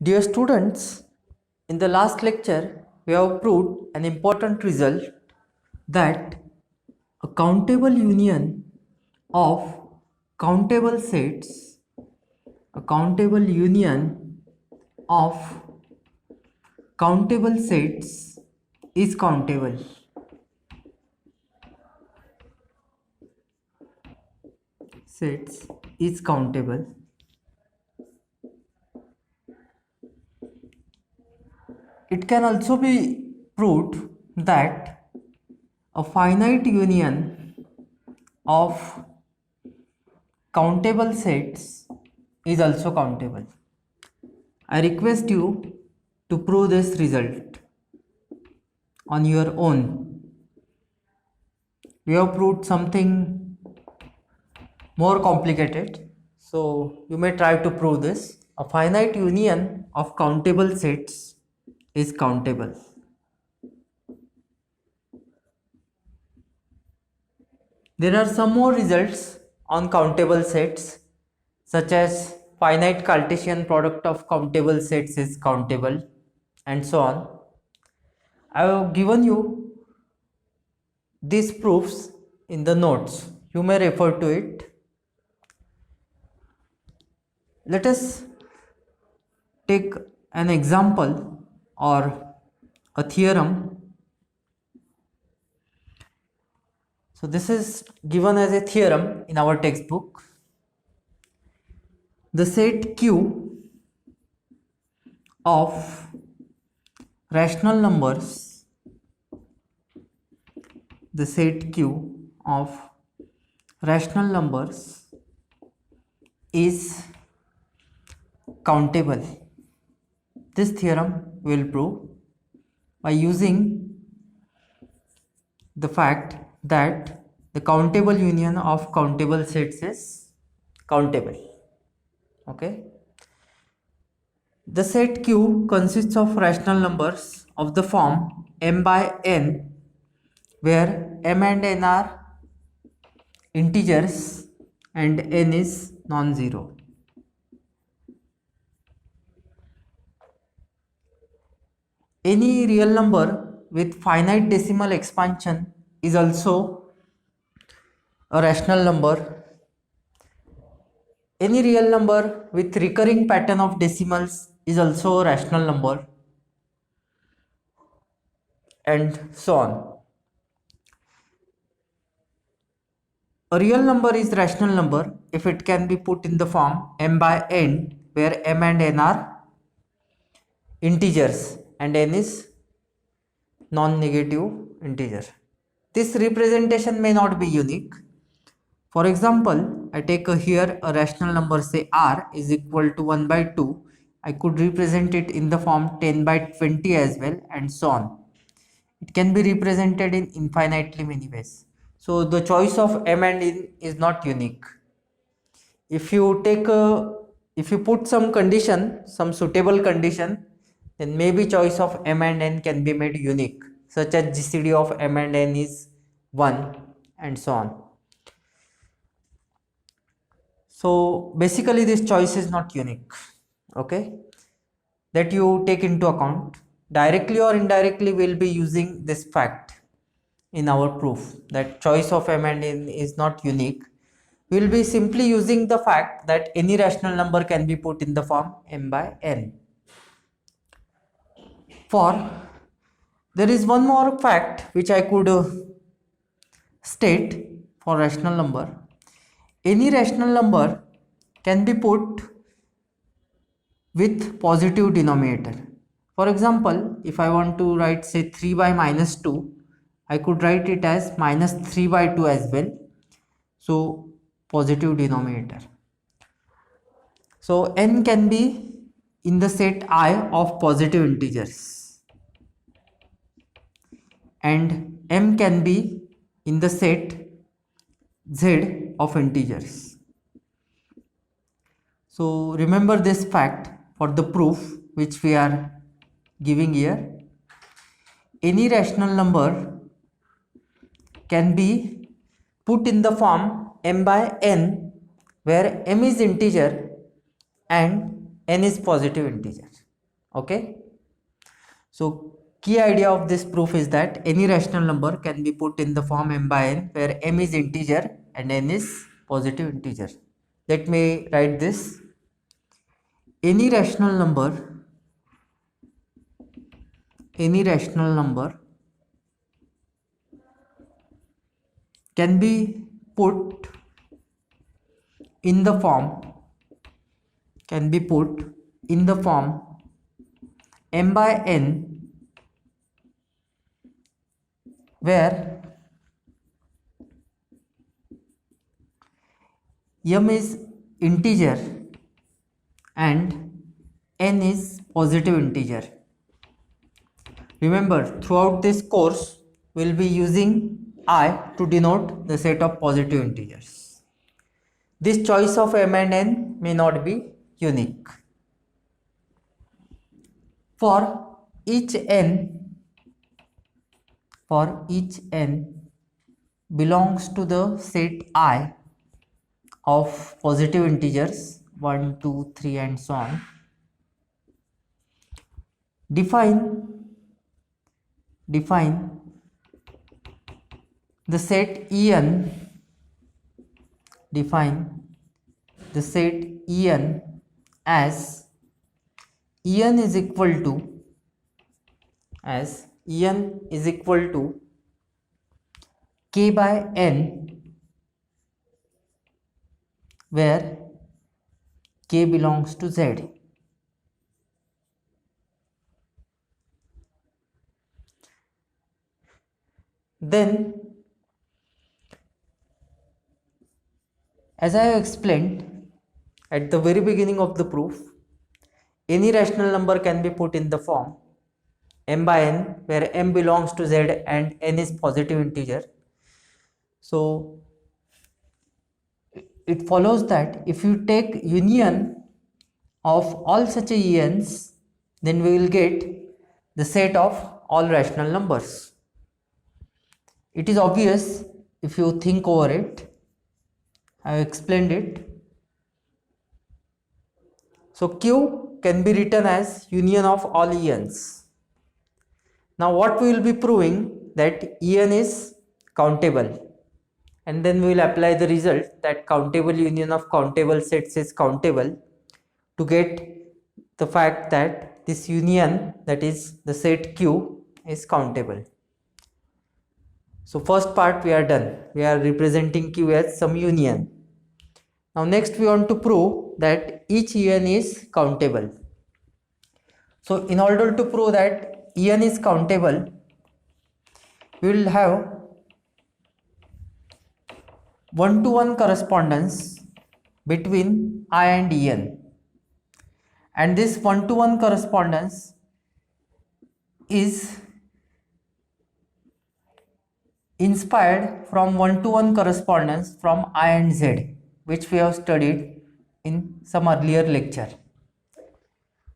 Dear students, in the last lecture, we have proved an important result that a countable union of countable sets, a countable union of countable sets is countable. Sets is countable. It can also be proved that a finite union of countable sets is also countable. I request you to prove this result on your own. We have proved something more complicated, so you may try to prove this. A finite union of countable sets is countable. There are some more results on countable sets, such as finite Cartesian product of countable sets is countable, and so on. I have given you these proofs in the notes. You may refer to it. Let us take an example or a theorem. So this is given as a theorem in our textbook. The set Q of rational numbers, the set Q of rational numbers is countable. This theorem will prove by using the fact that the countable union of countable sets is countable. Okay. The set Q consists of rational numbers of the form m by n, where m and n are integers and n is non-zero. Any real number with finite decimal expansion is also a rational number. Any real number with recurring pattern of decimals is also a rational number, and so on. A real number is rational number if it can be put in the form m by n, where m and n are integers and n is non-negative integer. This representation may not be unique. For example, I take here a rational number, say r is equal to 1 by 2. I could represent it in the form 10 by 20 as well, and so on. It can be represented in infinitely many ways. So the choice of m and n is not unique. If you put some condition, some suitable condition, then maybe choice of m and n can be made unique, such as GCD of m and n is 1, and so on. So basically this choice is not unique. Okay, that you take into account. Directly or indirectly we will be using this fact in our proof that choice of m and n is not unique. We will be simply using the fact that any rational number can be put in the form m by n. For there is one more fact which I could state for rational number. Any rational number can be put with positive denominator. For example, if I want to write say 3 by minus 2, I could write it as minus 3 by 2 as well. So positive denominator. So n can be in the set I of positive integers, and m can be in the set z of integers. So remember this fact for the proof which we are giving here. Any rational number can be put in the form m by n, where m is integer and n is positive integer. Okay. So key idea of this proof is that any rational number can be put in the form m by n, where m is integer and n is positive integer. Let me write this. Any rational number can be put in the form m by n, where m is integer and n is positive integer. Remember, throughout this course we'll be using I to denote the set of positive integers. This choice of m and n may not be unique. For each n belongs to the set I of positive integers 1, 2, 3 and so on, define the set En as En is equal to k by n, where k belongs to Z. Then, as I have explained at the very beginning of the proof, any rational number can be put in the form m by n, where m belongs to Z and n is positive integer. So it follows that if you take union of all such ens, then we will get the set of all rational numbers. It is obvious if you think over it. I have explained it. So Q can be written as union of all ens. Now what we will be proving, that En is countable, and then we will apply the result that countable union of countable sets is countable to get the fact that this union, that is the set Q, is countable. So first part we are done. We are representing Q as some union. Now next we want to prove that each En is countable. So in order to prove that En is countable, we will have one-to-one correspondence between I and En, and this one-to-one correspondence is inspired from one-to-one correspondence from I and Z, which we have studied in some earlier lecture.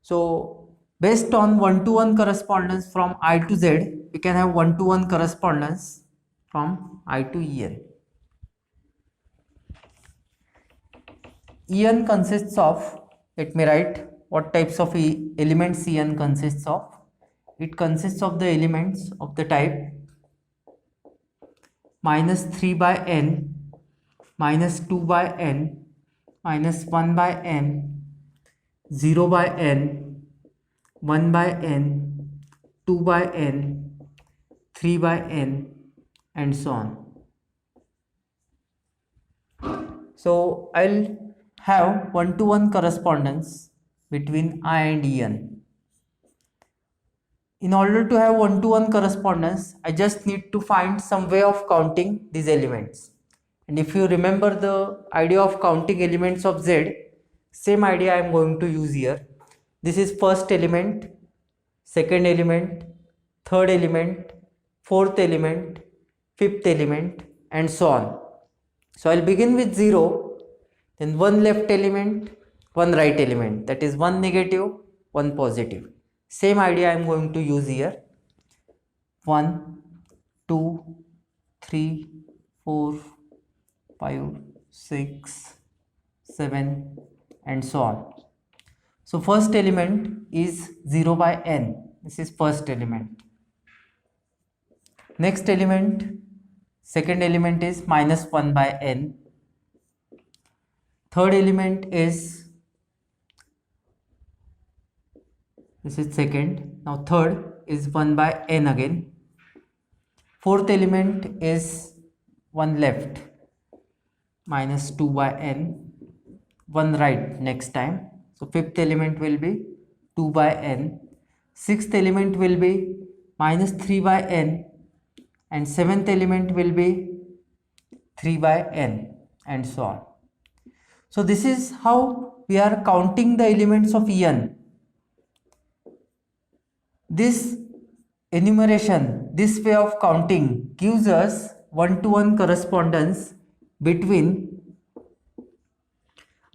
So based on one-to-one correspondence from I to Z, we can have one-to-one correspondence from I to En. En consists of, let me write what types of elements En consists of. It consists of the elements of the type minus 3 by n, minus 2 by n, minus 1 by n, 0 by n, 1 by n, 2 by n, 3 by n, and so on. So I'll have one-to-one correspondence between I and En. In order to have one-to-one correspondence, I just need to find some way of counting these elements. And if you remember the idea of counting elements of Z, same idea I am going to use here. This is first element, second element, third element, fourth element, fifth element, and so on. So I'll begin with 0, then one left element, one right element, that is one negative, one positive. Same idea I am going to use here. 1, 2, 3, 4, 5, 6, 7, and so on. So first element is 0 by n. This is first element. Next element, second element is minus 1 by n. Third element is, this is second. Now third is 1 by n again. Fourth element is 1 left, minus 2 by n. 1 right next time. So fifth element will be 2 by n. Sixth element will be minus 3 by n. And seventh element will be 3 by n, and so on. So this is how we are counting the elements of En. This enumeration, this way of counting gives us one-to-one correspondence between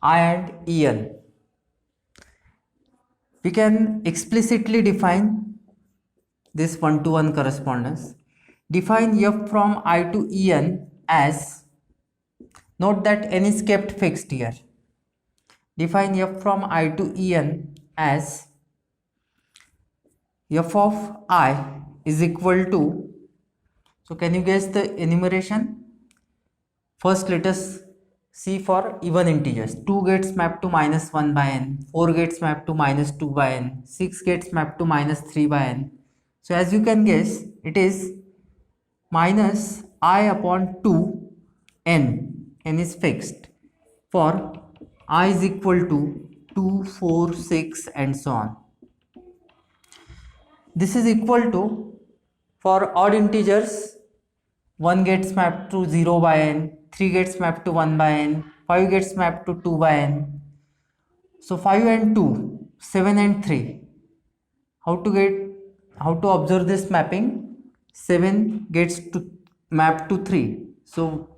I and En. We can explicitly define this one-to-one correspondence. Define f from I to En as, note that n is kept fixed here. Define f from I to En as f of I is equal to, so can you guess the enumeration? First let us see for even integers. 2 gets mapped to minus 1 by n, 4 gets mapped to minus 2 by n, 6 gets mapped to minus 3 by n. So as you can guess, it is minus I upon 2 n is fixed for I is equal to 2, 4, 6 and so on. This is equal to, for odd integers, 1 gets mapped to 0 by n, 3 gets mapped to 1 by n, 5 gets mapped to 2 by n. So 5 and 2, 7 and 3. How to observe this mapping? 7 gets to map to 3. So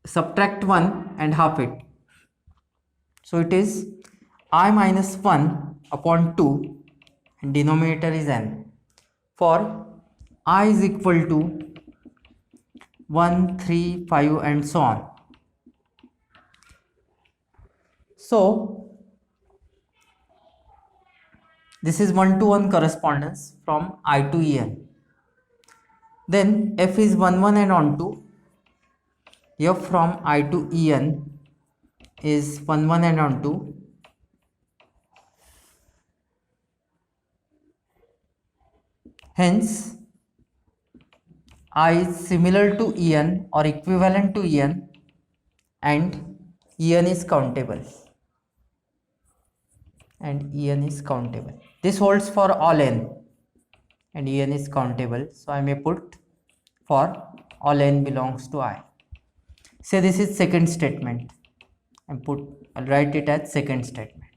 subtract 1 and half it. So it is I minus 1 upon 2 and denominator is n. For I is equal to 1, 3, 5 and so on. So this is one-to-one correspondence from I to En. Then f is 1, 1 and on to, f from I to En is 1, 1 and on to. Hence I is similar to En or equivalent to En, and En is countable. This holds for all n, and En is countable. So I may put for all n belongs to I. Say this is second statement, and I'll write it as second statement.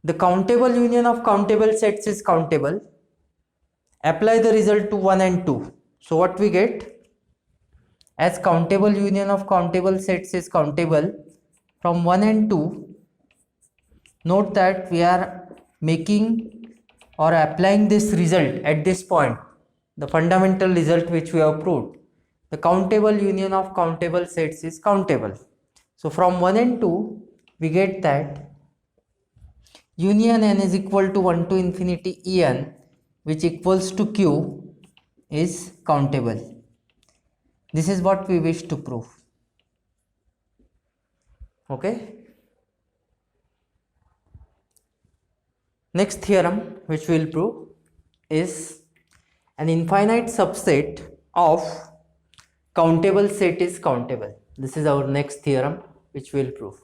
The countable union of countable sets is countable. Apply the result to 1 and 2. So what we get? As countable union of countable sets is countable, from 1 and 2, note that we are making or applying this result at this point, the fundamental result which we have proved. The countable union of countable sets is countable. So from 1 and 2, we get that union n is equal to 1 to infinity En, which equals to Q, is countable. This is what we wish to prove. Okay. Next theorem which we will prove is an infinite subset of countable set is countable. This is our next theorem which we will prove.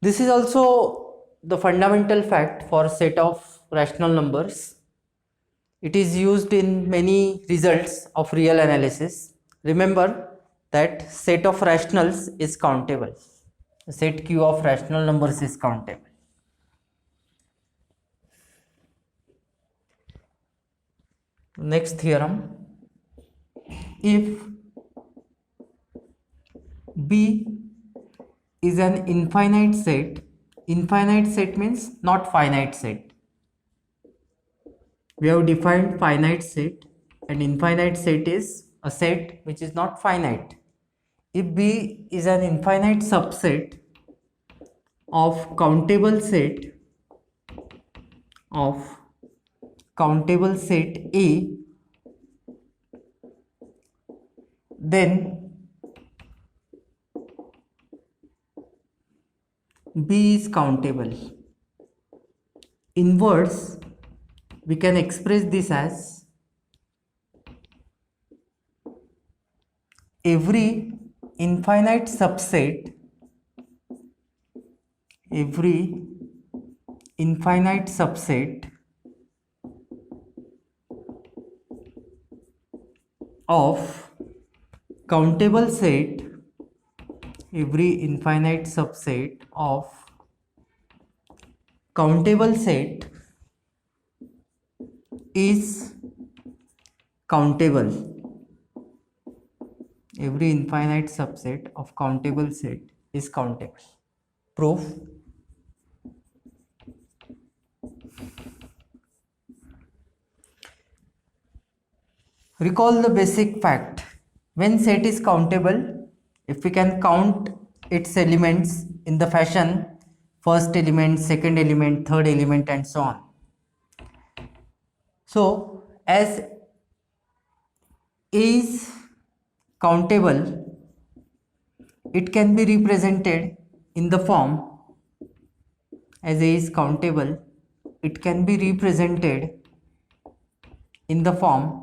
This is also the fundamental fact for set of rational numbers. It is used in many results of real analysis. Remember that set of rationals is countable. The set Q of rational numbers is countable. Next theorem, if B is an infinite set means not finite set. We have defined finite set, and infinite set is a set which is not finite. If B is an infinite subset of countable set A, then B is countable. Inverse, we can express this as every infinite subset of countable set, every infinite subset of countable set is countable. Every infinite subset of countable set is countable. Proof. Recall the basic fact. When set is countable, if we can count its elements in the fashion first element, second element, third element, and so on. So as A is countable, it can be represented in the form, as A is countable, it can be represented in the form,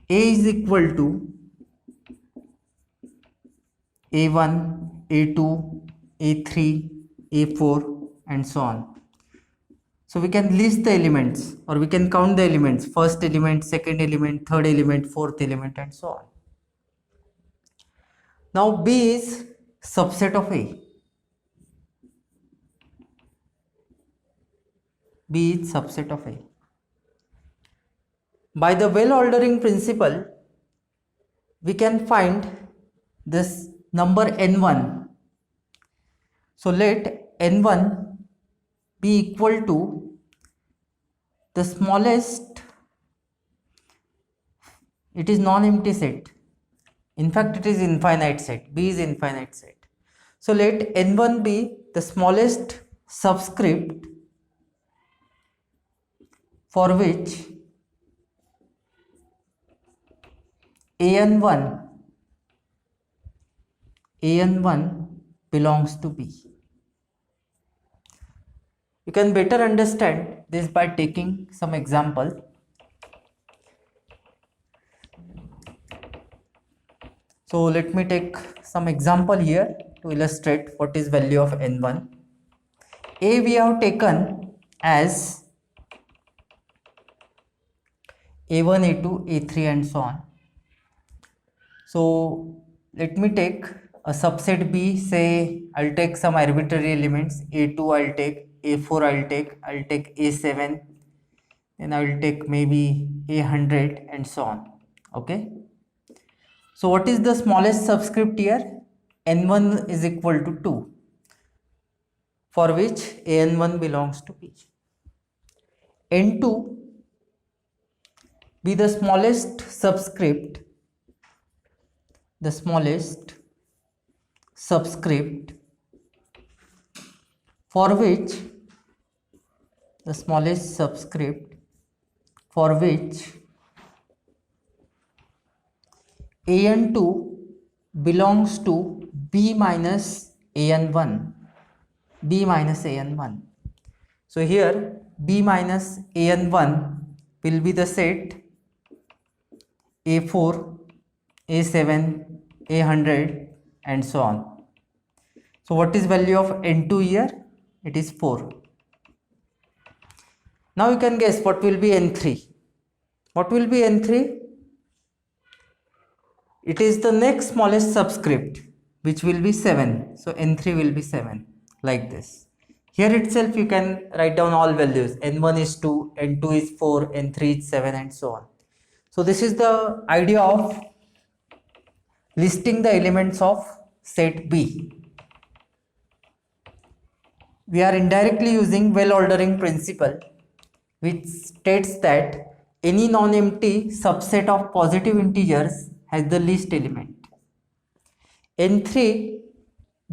A is equal to A1, A2, A3, A4, and so on. So we can list the elements, or we can count the elements, first element, second element, third element, fourth element, and so on. Now B is subset of A. B is subset of A. By the well ordering principle, we can find this number n1. So let n1 be equal to the smallest, it is non-empty set. In fact, it is infinite set. B is infinite set. So let n1 be the smallest subscript for which an1 belongs to B. You can better understand this by taking some example. So let me take some example here to illustrate what is value of n1. A we have taken as A1, A2, A3, and so on. So let me take a subset B, say I'll take some arbitrary elements, A2 I'll take, A4 I'll take A7, then I will take maybe A100, and so on. Okay. So what is the smallest subscript here? N1 is equal to 2, for which An1 belongs to B. N2 be the smallest subscript, for which An2 belongs to B minus An1. So here B minus An1 will be the set A4, A7, A100, and so on. So what is value of N2 here? It is 4. Now you can guess what will be N3. What will be N3? It is the next smallest subscript, which will be 7. So N3 will be 7, like this. Here itself you can write down all values. N1 is 2, N2 is 4, N3 is 7, and so on. So this is the idea of listing the elements of set B. We are indirectly using well ordering principle. which states that any non-empty subset of positive integers has the least element. N3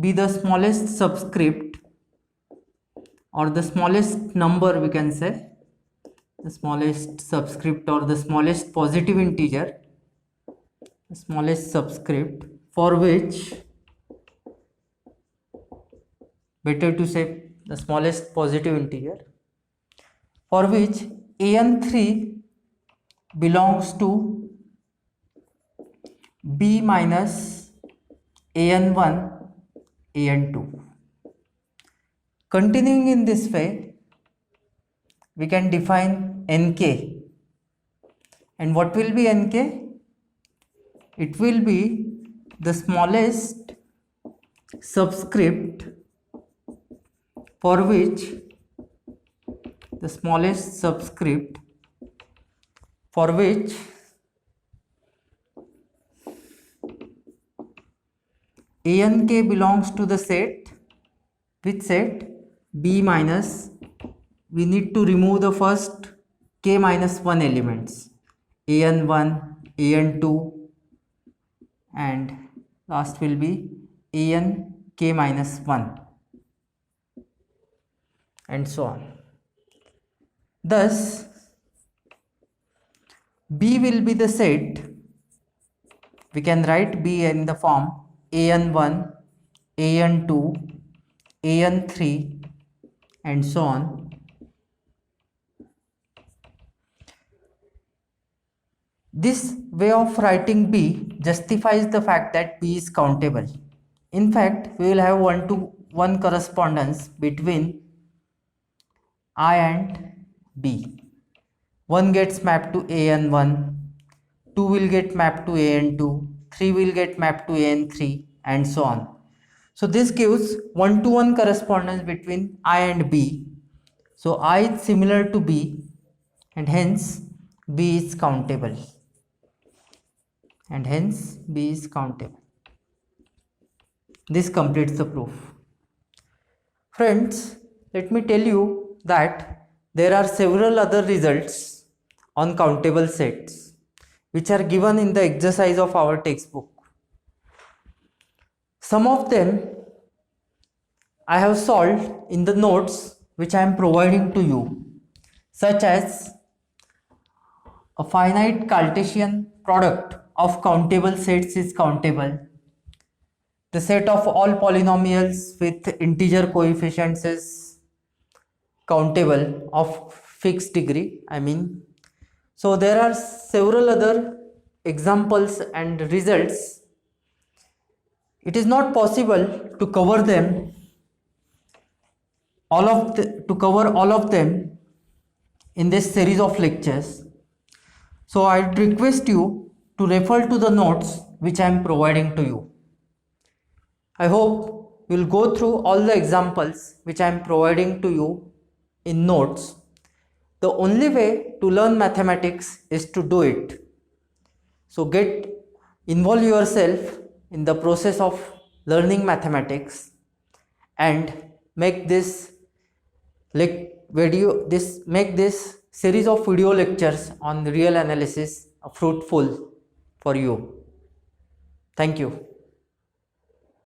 be the smallest subscript or the smallest number, we can say, the smallest subscript or the smallest positive integer, the smallest subscript, for which, better to say the smallest positive integer, for which an3 belongs to b minus an1 an2. Continuing in this way, we can define nk. And what will be nk? It will be the smallest subscript for which ank belongs to the set, which set? B minus, we need to remove the first k minus 1 elements, an1, an2, and last will be an k minus 1, and so on. Thus, B will be the set, we can write B in the form an1, an2, an3, and so on. This way of writing B justifies the fact that B is countable. In fact, we will have 1-to-1 correspondence between I and B. 1 gets mapped to an1, 2 will get mapped to an2, 3 will get mapped to an3, and so on. So this gives 1-to-1 correspondence between I and B. So I is similar to B, and hence B is countable. This completes the proof. Friends, let me tell you that there are several other results on countable sets which are given in the exercise of our textbook. Some of them I have solved in the notes which I am providing to you, such as a finite Cartesian product of countable sets is countable. The set of all polynomials with integer coefficients is countable of fixed degree, So there are several other examples and results. It is not possible to cover them, all of them in this series of lectures. So I request you to refer to the notes which I am providing to you. I hope you will go through all the examples which I am providing to you in notes. The only way to learn mathematics is to do it. So involve yourself in the process of learning mathematics and make this series of video lectures on real analysis fruitful for you. Thank you.